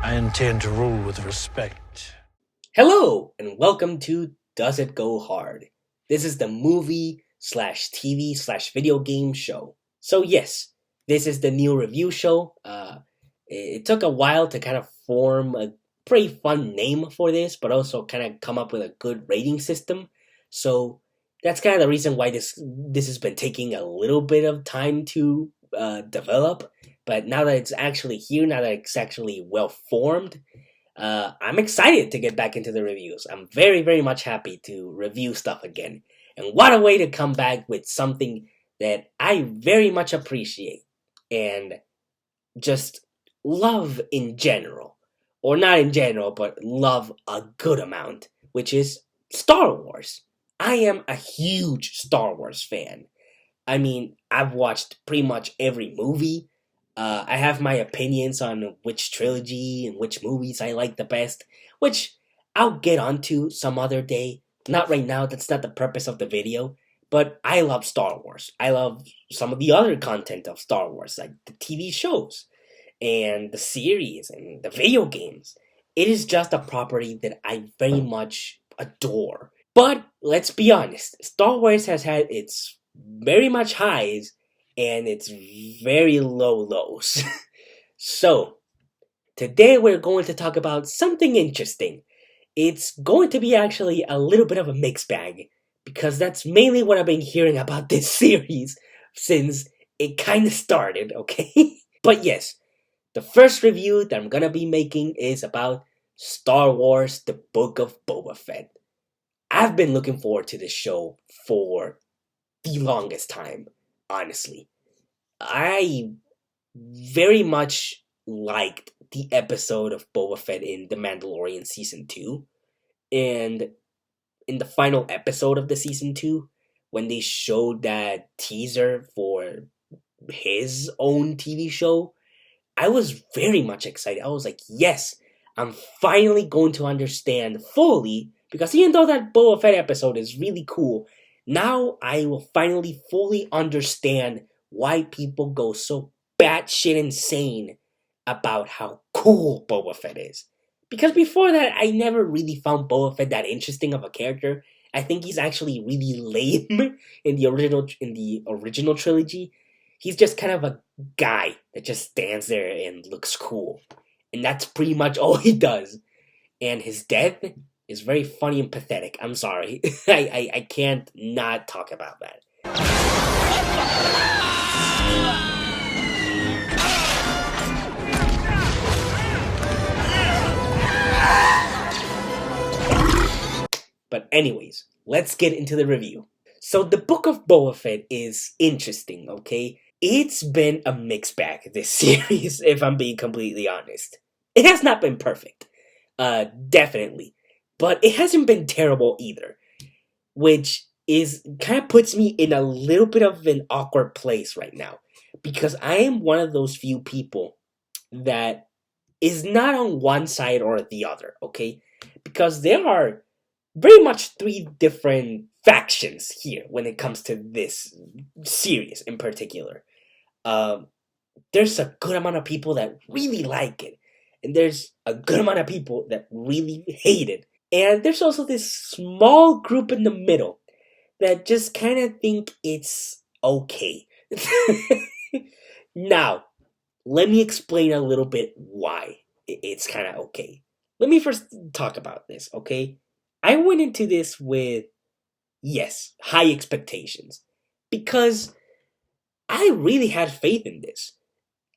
I intend to rule with respect. Hello, and welcome to Does It Go Hard? This is the movie slash TV slash video game show. So, yes, this is the new review show. It took a while to kind of form a pretty fun name for this, but also kind of come up with a good rating system. So, that's kind of the reason why this has been taking a little bit of time to develop. But now that it's actually here, now that it's actually well formed, I'm excited to get back into the reviews. I'm very, very much happy to review stuff again. And what a way to come back with something that I very much appreciate and just love in general. Or not in general, but love a good amount, which is Star Wars. I am a huge Star Wars fan. I mean, I've watched pretty much every movie. I have my opinions on which trilogy and which movies I like the best, which I'll get onto some other day. Not right now, that's not the purpose of the video. But I love Star Wars. I love some of the other content of Star Wars, like the TV shows and the series and the video games. It is just a property that I very much adore. But let's be honest, Star Wars has had its very much highs and its very low lows. So, today we're going to talk about something interesting. It's going to be actually a little bit of a mixed bag, because that's mainly what I've been hearing about this series since it kind of started, okay? But yes, the first review that I'm gonna be making is about Star Wars The Book of Boba Fett. I've been looking forward to this show for the longest time, honestly. I very much liked the episode of Boba Fett in The Mandalorian Season 2. And in the final episode of the Season 2, when they showed that teaser for his own TV show, I was very much excited. I was like, yes, I'm finally going to understand fully, because even though that Boba Fett episode is really cool, now I will finally fully understand why people go so batshit insane about how cool Boba Fett is. Because before that, I never really found Boba Fett that interesting of a character. I think he's actually really lame in the original trilogy. He's just kind of a guy that just stands there and looks cool. And that's pretty much all he does. And his death is very funny and pathetic. I'm sorry. I can't not talk about that. But anyways, let's get into the review. So the Book of Boba Fett is interesting, okay? It's been a mixed bag, this series, if I'm being completely honest. It has not been perfect. Definitely. But it hasn't been terrible either. Which is kind of puts me in a little bit of an awkward place right now. Because I am one of those few people that is not on one side or the other, okay? Because there are very much three different factions here when it comes to this series in particular. There's a good amount of people that really like it, and there's a good amount of people that really hate it. And there's also this small group in the middle that just kind of think it's okay. Now, let me explain a little bit why it's kind of okay. Let me first talk about this, okay? I went into this with, yes, high expectations. Because I really had faith in this.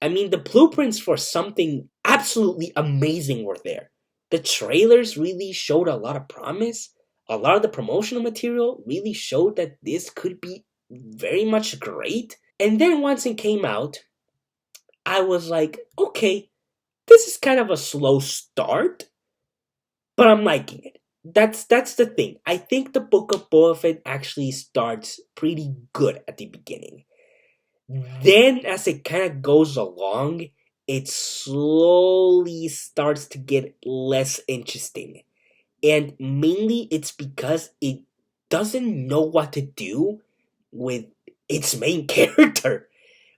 I mean, the blueprints for something absolutely amazing were there. The trailers really showed a lot of promise. A lot of the promotional material really showed that this could be very much great. And then once it came out, I was like, okay, this is kind of a slow start, but I'm liking it. That's the thing. I think the Book of Boba Fett actually starts pretty good at the beginning. Then, as it kind of goes along, it slowly starts to get less interesting. And mainly it's because it doesn't know what to do with its main character,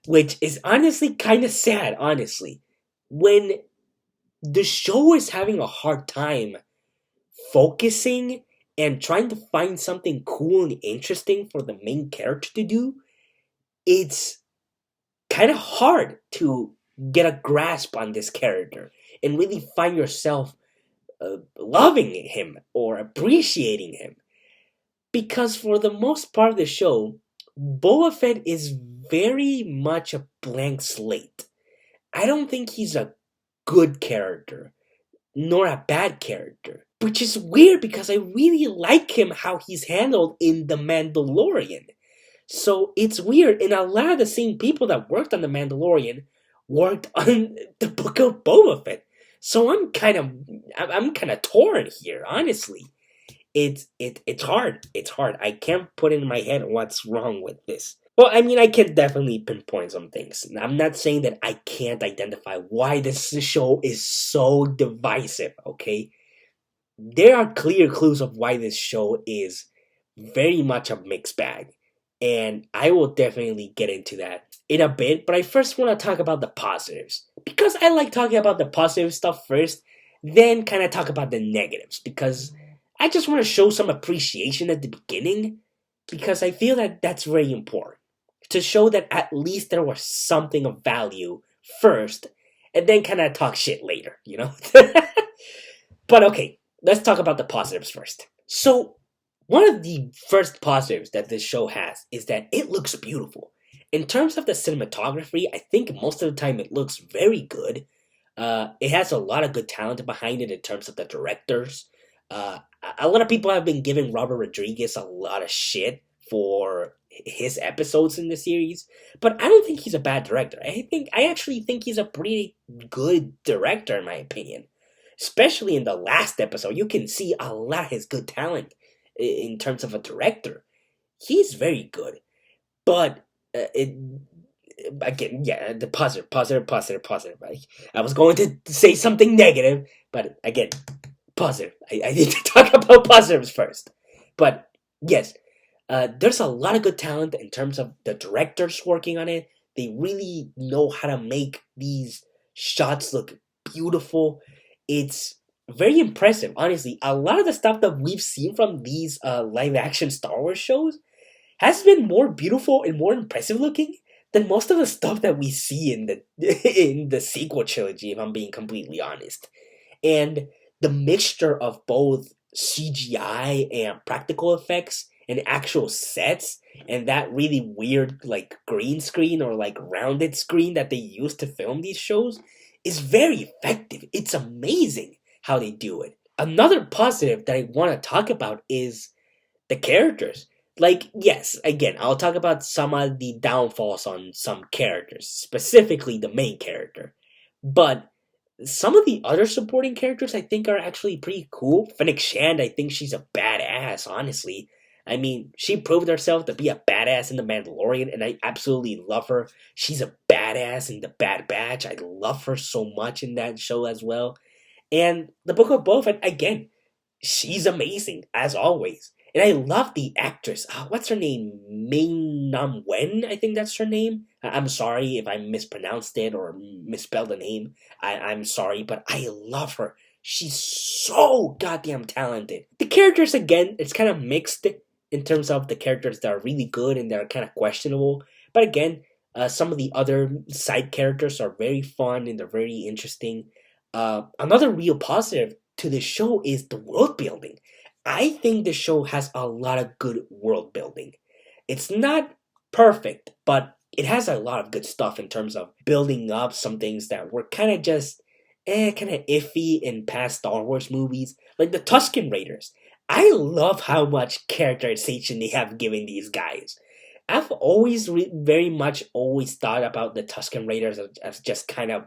which is honestly kind of sad, honestly. When the show is having a hard time focusing and trying to find something cool and interesting for the main character to do. It's kind of hard to get a grasp on this character and really find yourself loving him or appreciating him. Because for the most part of the show, Boba Fett is very much a blank slate. I don't think he's a good character, nor a bad character. Which is weird because I really like him how he's handled in The Mandalorian. So it's weird, and a lot of the same people that worked on The Mandalorian worked on the Book of Boba Fett. So I'm kind of torn here, honestly. It's hard. It's hard. I can't put in my head what's wrong with this. Well, I mean, I can definitely pinpoint some things. I'm not saying that I can't identify why this show is so divisive, okay? There are clear clues of why this show is very much a mixed bag. And I will definitely get into that in a bit, but I first want to talk about the positives. Because I like talking about the positive stuff first, then kind of talk about the negatives. Because I just want to show some appreciation at the beginning, because I feel that that's very important. To show that at least there was something of value first, and then kind of talk shit later, you know? But okay, let's talk about the positives first. So, one of the first positives that this show has is that it looks beautiful. In terms of the cinematography, I think most of the time it looks very good. It has a lot of good talent behind it in terms of the directors. A lot of people have been giving Robert Rodriguez a lot of shit for his episodes in the series, but I don't think he's a bad director. I actually think he's a pretty good director in my opinion. Especially in the last episode, you can see a lot of his good talent in terms of a director. He's very good, but again, yeah, the positive. I was going to say something negative, but again, positive. I need to talk about positives first. But yes, there's a lot of good talent in terms of the directors working on it. They really know how to make these shots look beautiful. It's very impressive, honestly. A lot of the stuff that we've seen from these live action Star Wars shows has been more beautiful and more impressive looking than most of the stuff that we see in the in the sequel trilogy, if I'm being completely honest. And the mixture of both CGI and practical effects and actual sets and that really weird like green screen or like rounded screen that they use to film these shows is very effective. It's amazing how they do it. Another positive that I want to talk about is the characters. Like, yes, again, I'll talk about some of the downfalls on some characters, specifically the main character. But some of the other supporting characters I think are actually pretty cool. Fennec Shand, I think she's a badass, honestly. I mean, she proved herself to be a badass in The Mandalorian, and I absolutely love her. She's a badass in The Bad Batch. I love her so much in that show as well. And the Book of Boba Fett, again, she's amazing, as always. And I love the actress. What's her name? Ming Nam Wen, I think that's her name. I'm sorry if I mispronounced it or misspelled the name. I'm sorry, but I love her. She's so goddamn talented. The characters, again, it's kind of mixed in terms of the characters that are really good and that are kind of questionable. But again, some of the other side characters are very fun and they're very interesting. Another real positive to this show is the world building. I think the show has a lot of good world building. It's not perfect, but it has a lot of good stuff in terms of building up some things that were kind of just kind of iffy in past Star Wars movies, like the Tusken Raiders. I love how much characterization they have given these guys. I've always very much always thought about the Tusken Raiders as just kind of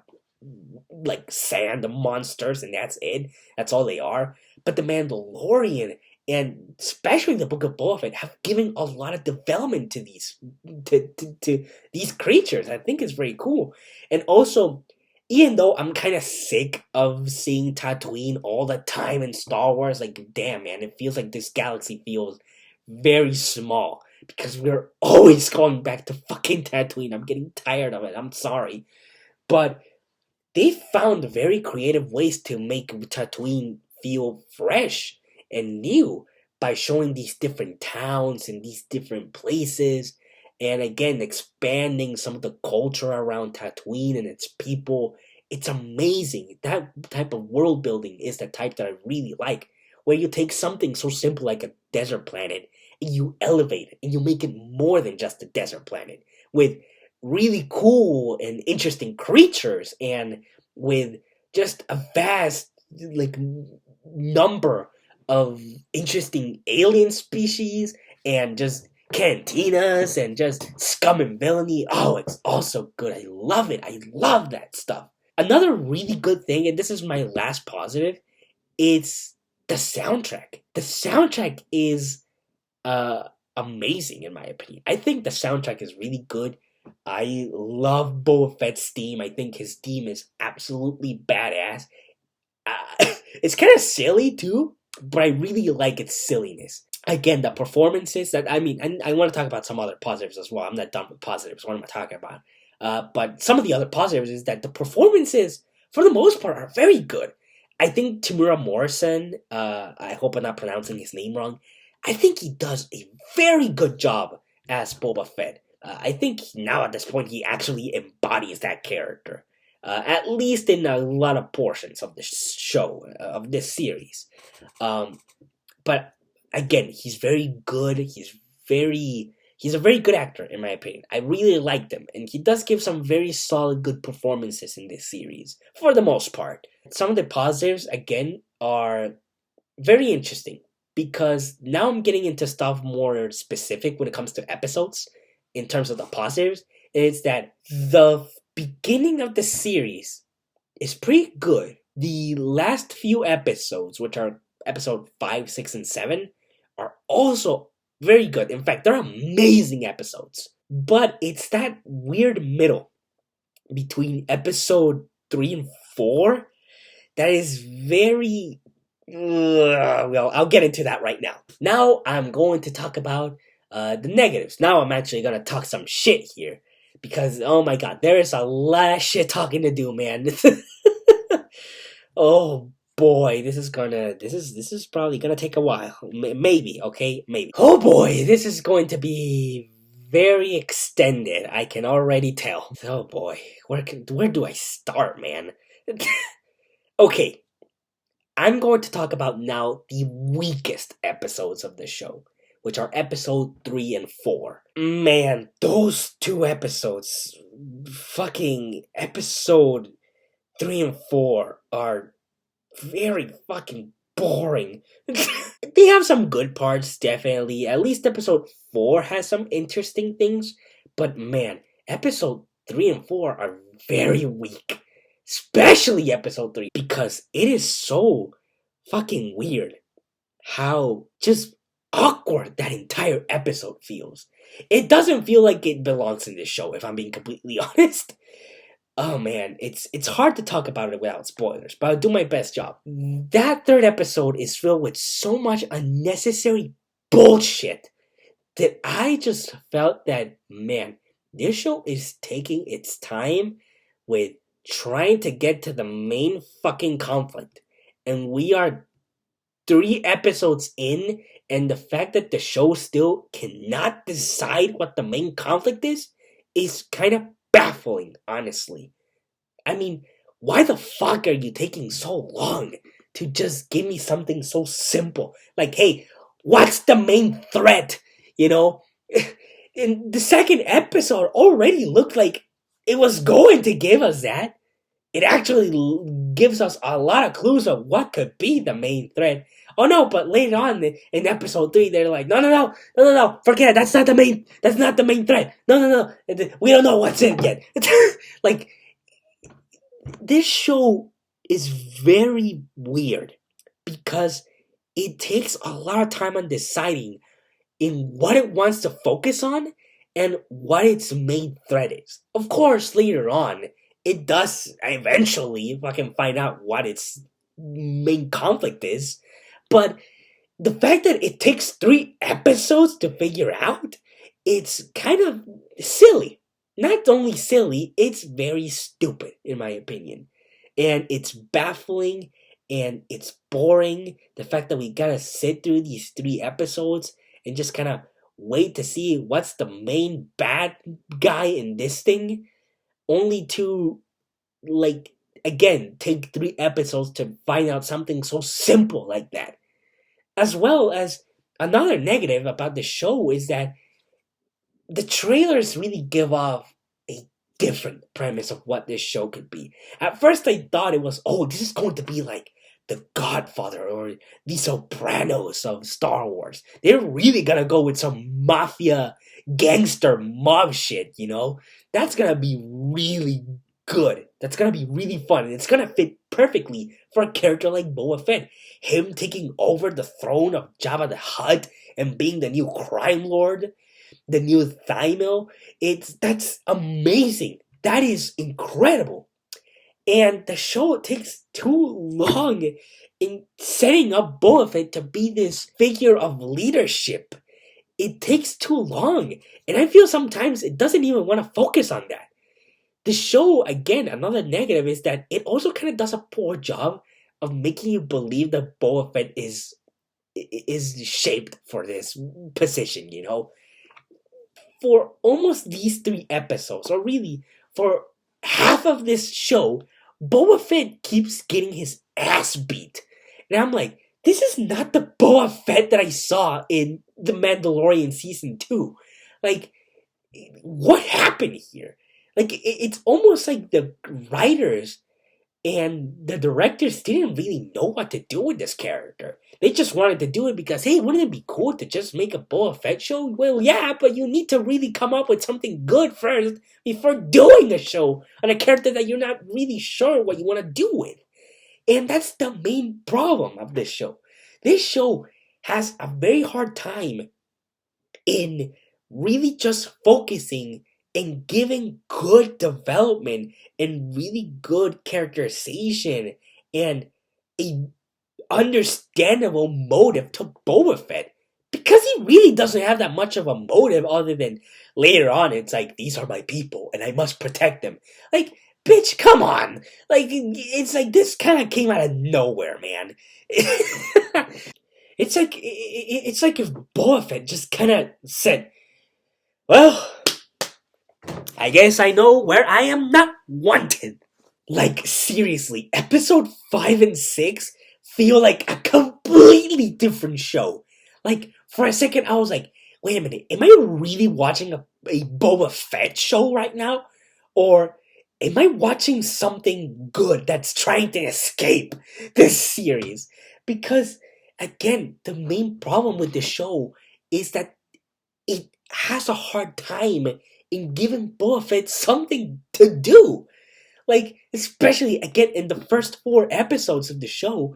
like sand monsters and that's it. That's all they are. But the Mandalorian and especially the Book of Boba Fett have given a lot of development to these to these creatures. I think it's very cool. And also, even though I'm kind of sick of seeing Tatooine all the time in Star Wars, like damn man, it feels like this galaxy feels very small because we're always going back to fucking Tatooine. I'm getting tired of it. I'm sorry, but they found very creative ways to make Tatooine feel fresh and new by showing these different towns and these different places, and again expanding some of the culture around Tatooine and its people. It's amazing. That type of world building is the type that I really like, where you take something so simple like a desert planet and you elevate it and you make it more than just a desert planet with really cool and interesting creatures and with just a vast like number of interesting alien species and just cantinas and just scum and villainy. Oh, it's also good. I love it. I love that stuff. Another really good thing, and this is my last positive, it's the soundtrack. The soundtrack is amazing in my opinion. I think the soundtrack is really good. I love Boba Fett's theme. I think his theme is absolutely badass. It's kind of silly too, but I really like its silliness. Again, the performances that I want to talk about some other positives as well. I'm not done with positives. What am I talking about? But some of the other positives is that the performances, for the most part, are very good. I think Tamura Morrison, I hope I'm not pronouncing his name wrong, I think he does a very good job as Boba Fett. I think now at this point he actually embodies that character, at least in a lot of portions of the show, of this series. But again, he's very good. He's a very good actor in my opinion. I really liked him, and he does give some very solid, good performances in this series for the most part. Some of the positives again are very interesting because now I'm getting into stuff more specific when it comes to episodes. In terms of the positives, is that the beginning of the series is pretty good. The last few episodes, which are episode 5, 6, and 7, are also very good. In fact, they're amazing episodes. But it's that weird middle between episode 3 and 4 that is very... well, I'll get into that right now. Now I'm going to talk about the negatives. Now I'm actually gonna talk some shit here because oh my god, there is a lot of shit talking to do, man. Oh boy, this is probably gonna take a while. Maybe, okay, maybe. Oh boy, this is going to be very extended. I can already tell. Oh boy, where do I start, man? Okay, I'm going to talk about now the weakest episodes of the show, which are episode 3 and 4. Man, those two episodes, fucking episode 3 and 4 are very fucking boring. They have some good parts, definitely. At least episode 4 has some interesting things, but man, episode 3 and 4 are very weak. Especially episode 3, because it is so fucking weird how just awkward that entire episode feels. It doesn't feel like it belongs in this show, if I'm being completely honest. Oh man, it's hard to talk about it without spoilers, but I'll do my best job. That third episode is filled with so much unnecessary bullshit that I just felt that, man, this show is taking its time with trying to get to the main fucking conflict. And we are 3 episodes in, and the fact that the show still cannot decide what the main conflict is kind of baffling, honestly. I mean, why the fuck are you taking so long to just give me something so simple? Like, hey, what's the main threat? You know? In the second episode already looked like it was going to give us that. It actually gives us a lot of clues of what could be the main threat. Oh no, but later on in episode 3, they're like, no, forget it, that's not the main threat. No, we don't know what's in yet. Like, this show is very weird because it takes a lot of time on deciding in what it wants to focus on and what its main threat is. Of course, later on, it does eventually fucking find out what its main conflict is, but the fact that it takes 3 episodes to figure out, it's kind of silly. Not only silly, it's very stupid, in my opinion. and it's baffling and it's boring. The fact that we gotta sit through these 3 episodes and just kind of wait to see what's the main bad guy in this thing, only to, like, again, take 3 episodes to find out something so simple like that. As well as another negative about the show is that the trailers really give off a different premise of what this show could be. At first, I thought it was, oh, this is going to be like The Godfather or The Sopranos of Star Wars. They're really gonna go with some mafia gangster mob shit, you know? That's gonna be really good. That's gonna be really fun. And it's gonna fit perfectly for a character like Boba Fett. Him taking over the throne of Jabba the Hutt and being the new crime lord, the new Thymil. That's amazing. That is incredible. And the show takes too long in setting up Boba Fett to be this figure of leadership. It takes too long. And I feel sometimes it doesn't even want to focus on that. The show, again, another negative is that it also kind of does a poor job of making you believe that Boba Fett is shaped for this position, you know? For almost these 3 episodes, or really for half of this show, Boba Fett keeps getting his ass beat. And I'm like, this is not the Boba Fett that I saw in The Mandalorian Season 2. Like, what happened here? Like, it's almost like the writers and the directors didn't really know what to do with this character. They just wanted to do it because, hey, wouldn't it be cool to just make a Boba Fett show? Well, yeah, but you need to really come up with something good first before doing a show on a character that you're not really sure what you want to do with. And that's the main problem of this show. This show has a very hard time in really just focusing and giving good development and really good characterization and a understandable motive to Boba Fett, because he really doesn't have that much of a motive other than later on it's like, these are my people and I must protect them. Like, bitch, come on. Like, it's like this kind of came out of nowhere, man. It's like if Boba Fett just kind of said, well, I guess I know where I am not wanted. Like, seriously, episode 5 and 6 feel like a completely different show. Like, for a second, I was like, wait a minute, am I really watching a Boba Fett show right now? Or am I watching something good that's trying to escape this series? Because, again, the main problem with the show is that it has a hard time in giving Boba Fett something to do. Like, especially, again, in the first 4 episodes of the show,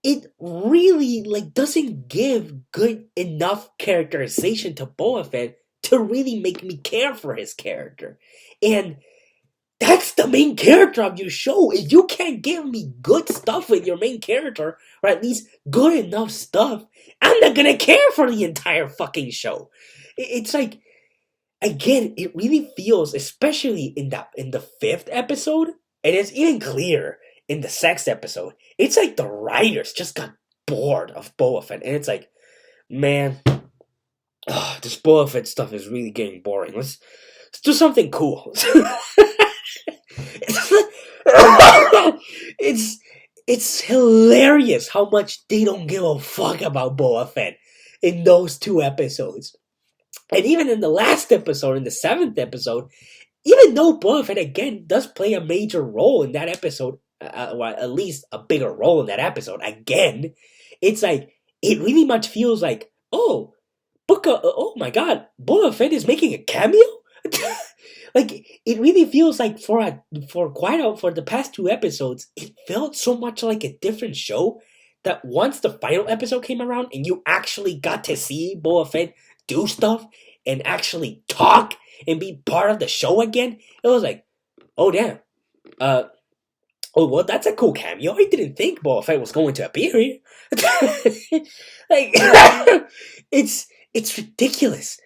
it really, like, doesn't give good enough characterization to Boba Fett to really make me care for his character. And that's the main character of your show. If you can't give me good stuff with your main character, or at least good enough stuff, I'm not gonna care for the entire fucking show. It's like, again, it really feels, especially in the 5th episode, and it's even clearer in the 6th episode, it's like the writers just got bored of Boba Fett, and it's like, man, this Boba Fett stuff is really getting boring. Let's do something cool. It's hilarious how much they don't give a fuck about Boba Fett in those 2 episodes. And even in the last episode, in the 7th episode, even though Boba Fett again does play a major role in that episode, or at least a bigger role in that episode, again, it's like, it really much feels like, oh my god, Boba Fett is making a cameo? Like, it really feels like for the past 2 episodes, it felt so much like a different show that once the final episode came around and you actually got to see Boba Fett do stuff and actually talk and be part of the show again, it was like, oh damn, oh well, that's a cool cameo. I didn't think Boba Fett was going to appear here. Like, it's ridiculous.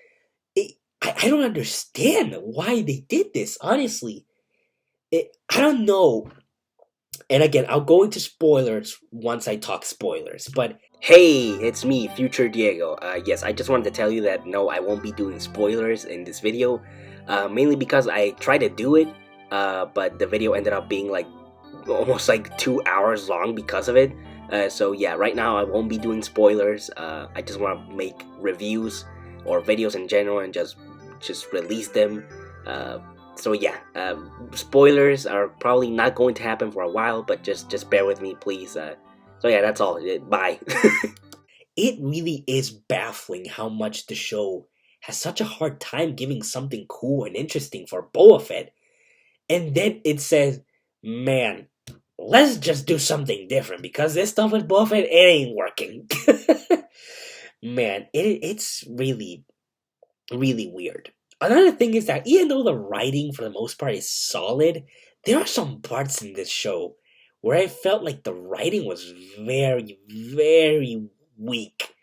I don't understand why they did this, honestly. I don't know. And again, I'll go into spoilers once I talk spoilers. But hey, it's me, Future Diego. Yes, I just wanted to tell you that no, I won't be doing spoilers in this video. Mainly because I tried to do it, but the video ended up being like almost like 2 hours long because of it. So yeah, right now I won't be doing spoilers. I just want to make reviews or videos in general and just release them. So yeah, spoilers are probably not going to happen for a while, but just bear with me, please. So yeah, that's all. Bye. It really is baffling how much the show has such a hard time giving something cool and interesting for Boba Fett, and then it says, "Man, let's just do something different because this stuff with Boba Fett it ain't working." Man, it's really really weird. Another thing is that even though the writing for the most part is solid, there are some parts in this show where I felt like the writing was very, very weak.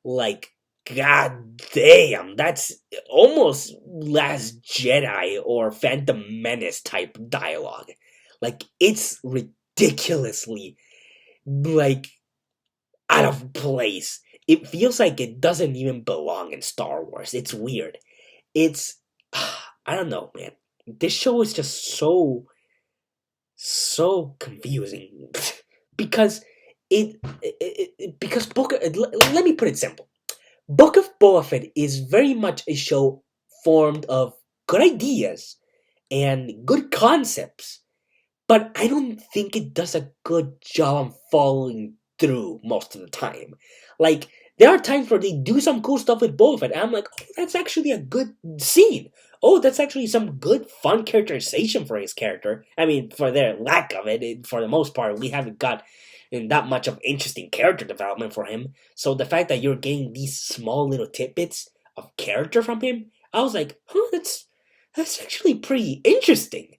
Like, god damn, that's almost Last Jedi or Phantom Menace type dialogue. Like, it's ridiculously, like, out of place. It feels like it doesn't even belong in Star Wars. It's weird. It's I don't know, man. This show is just so confusing because because let me put it simple. Book of Boba Fett is very much a show formed of good ideas and good concepts, but I don't think it does a good job on following through most of the time. Like, there are times where they do some cool stuff with Boba Fett, and I'm like, oh, that's actually a good scene. Oh, that's actually some good, fun characterization for his character. I mean, for their lack of it, for the most part, we haven't got that much of interesting character development for him. So the fact that you're getting these small little tidbits of character from him, I was like, huh, that's actually pretty interesting.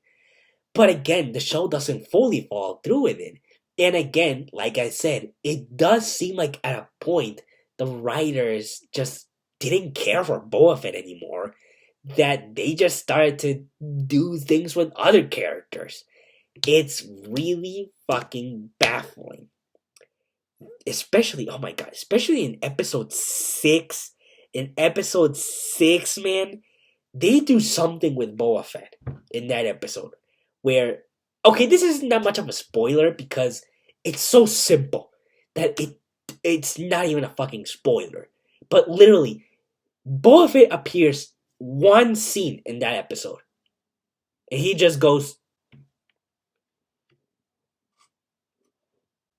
But again, the show doesn't fully follow through with it. And again, like I said, it does seem like at a point the writers just didn't care for Boba Fett anymore. That they just started to do things with other characters. It's really fucking baffling. Especially, oh my god, especially in episode 6. In episode 6, man, they do something with Boba Fett in that episode where, okay, this isn't that much of a spoiler because it's so simple that it's not even a fucking spoiler. But literally, Boba Fett appears one scene in that episode, and he just goes,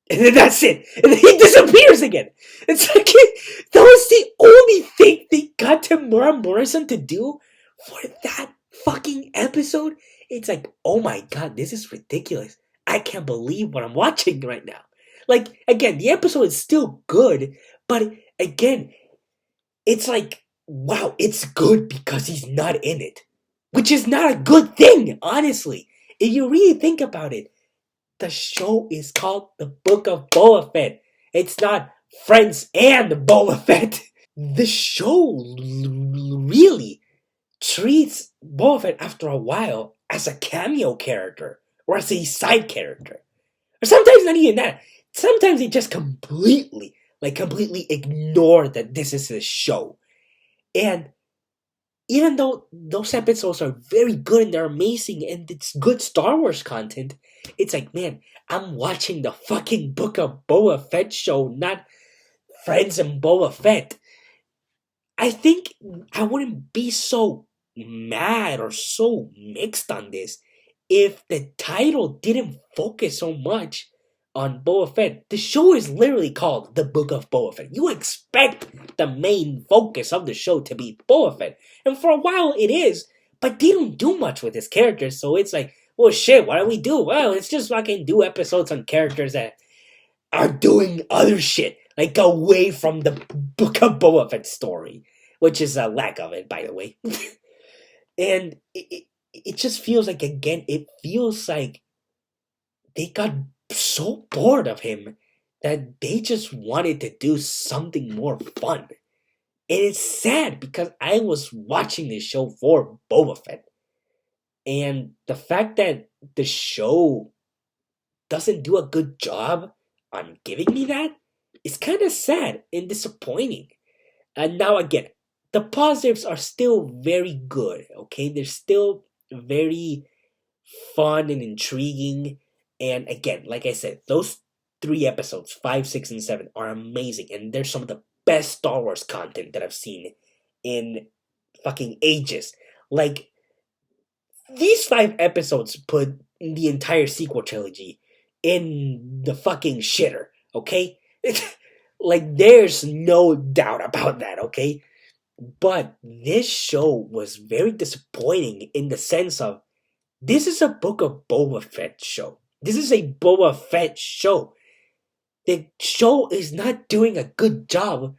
and then that's it, and then he disappears again. It's like that was the only thing they got Tamara Morrison to do for that fucking episode. It's like, oh my god, this is ridiculous. I can't believe what I'm watching right now. Like, again, the episode is still good, but again, it's like, wow, it's good because he's not in it. Which is not a good thing, honestly. If you really think about it, the show is called The Book of Boba Fett. It's not Friends and Boba Fett. The show really treats Boba Fett after a while as a cameo character or as a side character. Or sometimes not even that. Sometimes they just completely ignore that this is a show. And even though those episodes are very good and they're amazing and it's good Star Wars content, it's like, man, I'm watching the fucking Book of Boba Fett show, not Friends and Boba Fett. I think I wouldn't be so mad or so mixed on this if the title didn't focus so much on Boba Fett. The show is literally called The Book of Boba Fett. You expect the main focus of the show to be Boba Fett. And for a while it is, but they don't do much with his characters, so it's like, well shit, what do we do? Well, it's just fucking do episodes on characters that are doing other shit. Like away from the Book of Boba Fett story. Which is a lack of it, by the way. And it just feels like, again, it feels like they got so bored of him that they just wanted to do something more fun. And it's sad because I was watching this show for Boba Fett. And the fact that the show doesn't do a good job on giving me that, it's kind of sad and disappointing. And now again, the positives are still very good, okay? They're still very fun and intriguing. And again, like I said, those 3 episodes, 5, 6, and 7, are amazing. And they're some of the best Star Wars content that I've seen in fucking ages. Like, these 5 episodes put the entire sequel trilogy in the fucking shitter, okay? Like, there's no doubt about that, okay? But this show was very disappointing in the sense of this is a Book of Boba Fett show. This is a Boba Fett show. The show is not doing a good job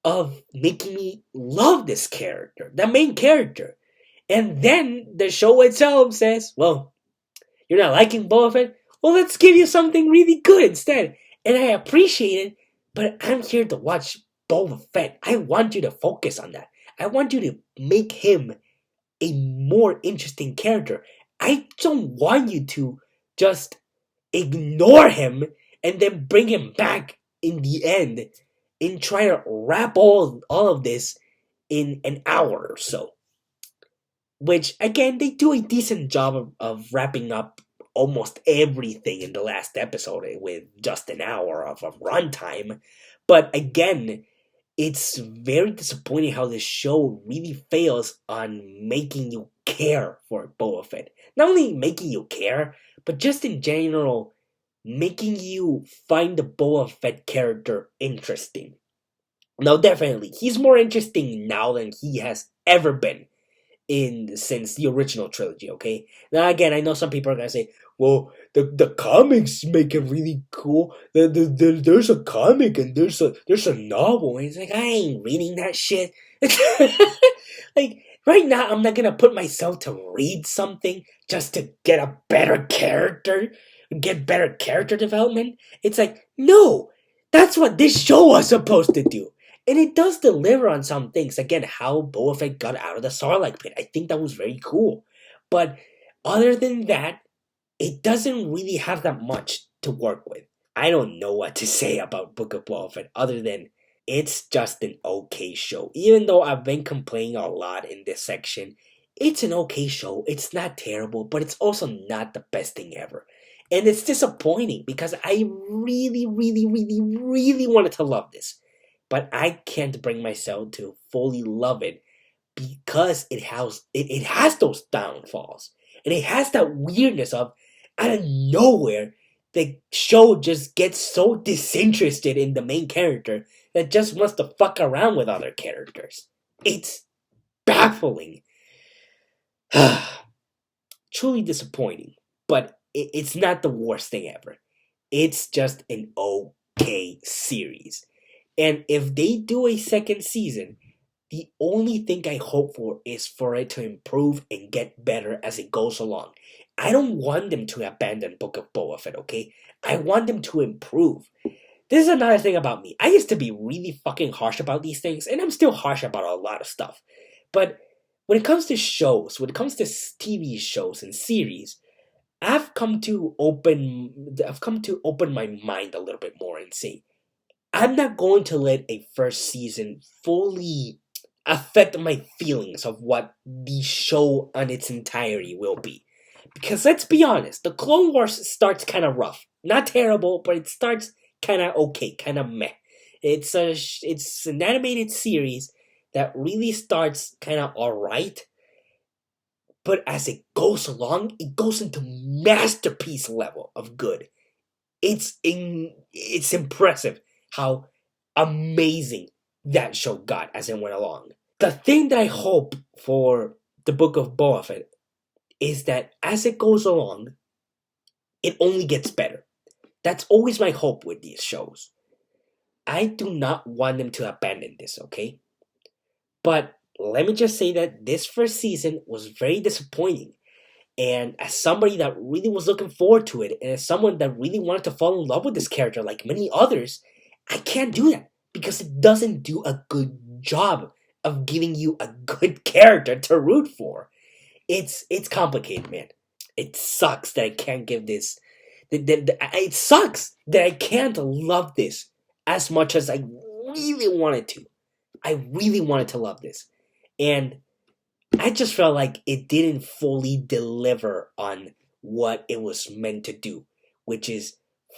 of making me love this character, the main character. And then the show itself says, well, you're not liking Boba Fett? Well, let's give you something really good instead. And I appreciate it, but I'm here to watch Boba Fett. I want you to focus on that. I want you to make him a more interesting character. I don't want you to just ignore him and then bring him back in the end and try to wrap all of this in an hour or so. Which, again, they do a decent job of wrapping up almost everything in the last episode with just an hour of runtime. But again, it's very disappointing how this show really fails on making you care for Boba Fett. Not only making you care, but just in general, making you find the Boba Fett character interesting. Now, definitely, he's more interesting now than he has ever been since the original trilogy, okay? Now, again, I know some people are gonna say, well, the comics make it really cool. There's a comic and there's a novel. And it's like, I ain't reading that shit. Like, right now, I'm not gonna put myself to read something just to get a better character, get better character development. It's like, no, that's what this show was supposed to do. And it does deliver on some things. Again, how Boba Fett got out of the Sarlacc pit. I think that was very cool. But other than that, it doesn't really have that much to work with. I don't know what to say about Book of Boba Fett other than it's just an okay show. Even though I've been complaining a lot in this section, it's an okay show. It's not terrible, but it's also not the best thing ever. And it's disappointing because I really, really, really, really wanted to love this. But I can't bring myself to fully love it because it has those downfalls. And it has that weirdness of, out of nowhere, the show just gets so disinterested in the main character that just wants to fuck around with other characters. It's baffling. Truly disappointing. But it's not the worst thing ever. It's just an okay series. And if they do a second season, the only thing I hope for is for it to improve and get better as it goes along. I don't want them to abandon Book of Boba Fett, okay? I want them to improve. This is another thing about me. I used to be really fucking harsh about these things, and I'm still harsh about a lot of stuff. But when it comes to shows, when it comes to TV shows and series, I've come to open my mind a little bit more and say, I'm not going to let a first season fully affect my feelings of what the show on its entirety will be. Because let's be honest, the Clone Wars starts kind of rough. Not terrible, but it starts kind of okay, kind of meh. It's an animated series that really starts kind of alright. But as it goes along, it goes into masterpiece level of good. It's impressive how amazing that show got as it went along. The thing that I hope for the Book of Boba Fett is that as it goes along, it only gets better. That's always my hope with these shows. I do not want them to abandon this, okay? But let me just say that this first season was very disappointing. And as somebody that really was looking forward to it, and as someone that really wanted to fall in love with this character like many others, I can't do that because it doesn't do a good job of giving you a good character to root for. It's complicated, man. It sucks that I can't give this. It sucks that I can't love this as much as I really wanted to. I really wanted to love this. And I just felt like it didn't fully deliver on what it was meant to do, which is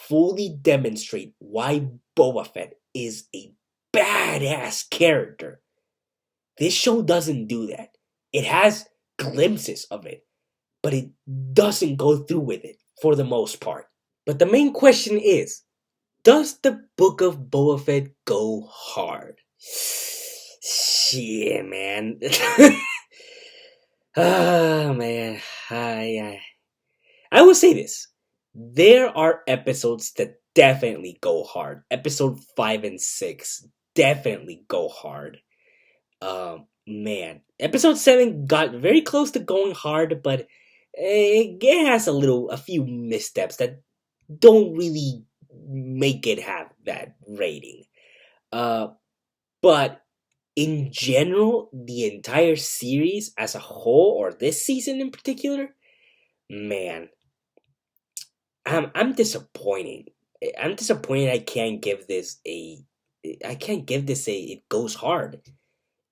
fully demonstrate why Boba Fett is a badass character. This show doesn't do that. It has glimpses of it, but it doesn't go through with it for the most part. But the main question is, does the Book of Boba Fett go hard? Shit, man. Oh, man. I will say this. There are episodes that definitely go hard. Episode 5 and 6 definitely go hard. Man. Episode 7 got very close to going hard, but it has a few missteps that don't really make it have that rating. But in general, the entire series as a whole, or this season in particular, man, I'm disappointed. I'm disappointed I can't give this a it goes hard.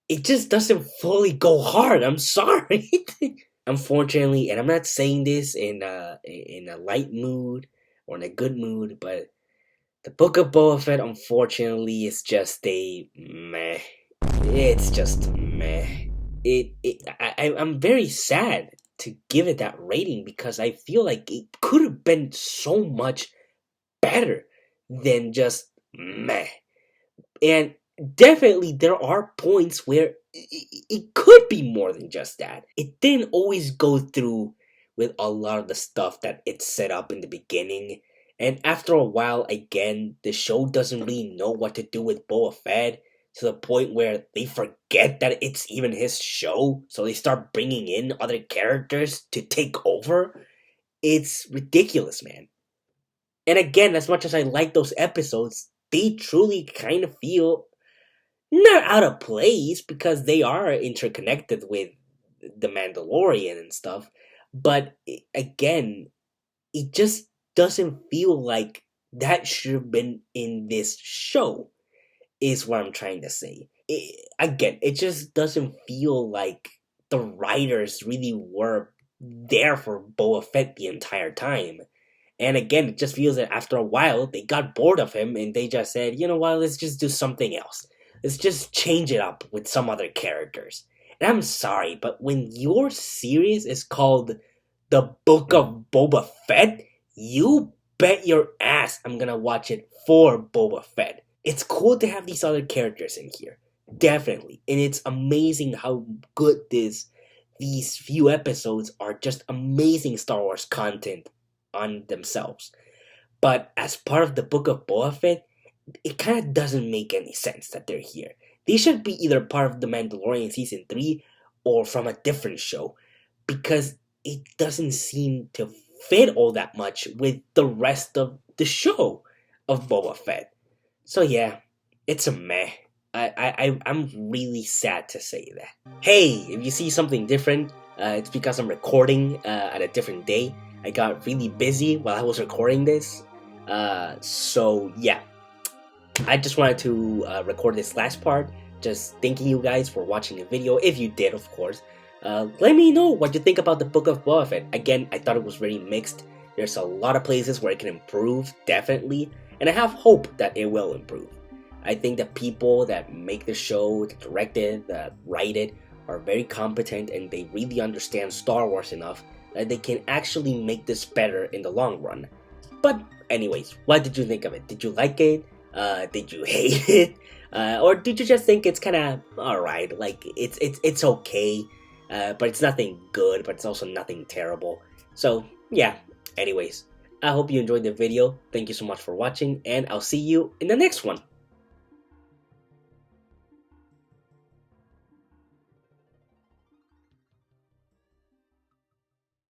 It just doesn't fully go hard. I'm sorry. Unfortunately, and I'm not saying this in a light mood or in a good mood, but the Book of Boba Fett, unfortunately, is just a meh. It's just meh. I'm very sad to give it that rating because I feel like it could have been so much better than just meh. And definitely there are points where it could be more than just that. It didn't always go through with a lot of the stuff that it set up in the beginning. And after a while, again, the show doesn't really know what to do with Boba Fett to the point where they forget that it's even his show. So they start bringing in other characters to take over. It's ridiculous, man. And again, as much as I like those episodes, they truly kind of feel not out of place because they are interconnected with the Mandalorian and stuff. But again, it just doesn't feel like that should have been in this show, is what I'm trying to say. It just doesn't feel like the writers really were there for Boba Fett the entire time. And again, it just feels that after a while, they got bored of him and they just said, you know what, let's just do something else. Let's just change it up with some other characters. And I'm sorry, but when your series is called The Book of Boba Fett, you bet your ass I'm gonna watch it for Boba Fett. It's cool to have these other characters in here. Definitely. And it's amazing how good these few episodes are, just amazing Star Wars content on themselves. But as part of the Book of Boba Fett, it kind of doesn't make any sense that they're here. They should be either part of The Mandalorian Season 3 or from a different show, because it doesn't seem to fit all that much with the rest of the show of Boba Fett. So yeah, it's a meh. I'm really sad to say that. Hey, if you see something different, it's because I'm recording at a different day. I got really busy while I was recording this. So yeah, I just wanted to record this last part. Just thanking you guys for watching the video. If you did, of course. Let me know what you think about the Book of Boba Fett. Again, I thought it was very mixed. There's a lot of places where it can improve, definitely. And I have hope that it will improve. I think the people that make the show, that direct it, that write it, are very competent and they really understand Star Wars enough that they can actually make this better in the long run. But anyways, what did you think of it? Did you like it? Did you hate it? Or did you just think it's kind of alright? Like, it's okay, but it's nothing good, but it's also nothing terrible. So, yeah. Anyways, I hope you enjoyed the video. Thank you so much for watching, and I'll see you in the next one.